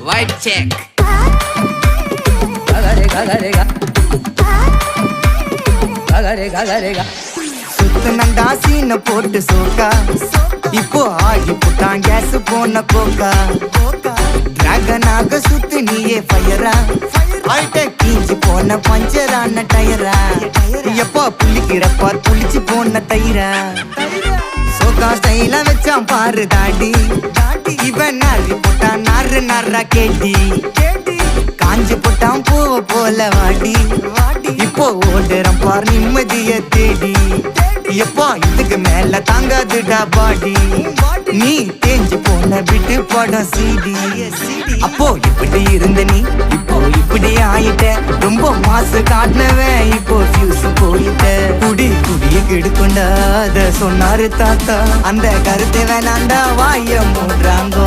white check. சுத்துனண்டா சீன போட்டு சோக்கா இப்போ ஆகி புட்டான் கேஸ் போன கோக்கா டிராகனாக சுத்து நீயே ஃபயரா ஆயிட்ட கீஞ்சி போன பஞ்சரான டயரா எப்போ புள்ளிக்கிறப்பா புளிச்சு போன தயிரா சோக்கா ஸ்டைல வச்சான் பாரு தாடி இவன் நாரி போட்டான் நாரு நாரா கேட்டி காஞ்சி போட்டான் பூவ போல வாடி இப்போ ஓடுறான் பார் நிம்மதிய தேடி எப்பா இதுக்கு மேல தாங்காதுடா பாடி நீ தேஞ்சு போன விட்டு படம் சீடி அப்போ இப்படி இருந்த நீ இப்போ இப்படி ஆயிட்ட ரொம்ப மாசு காட்டினவன் இப்போ ஃபியூஸ் போயிட்ட குடிய கெடுக்குண்டா அத சொன்னாரு தாத்தா அந்த கருத்தை வேணாண்டா வாய மூன்றாங்க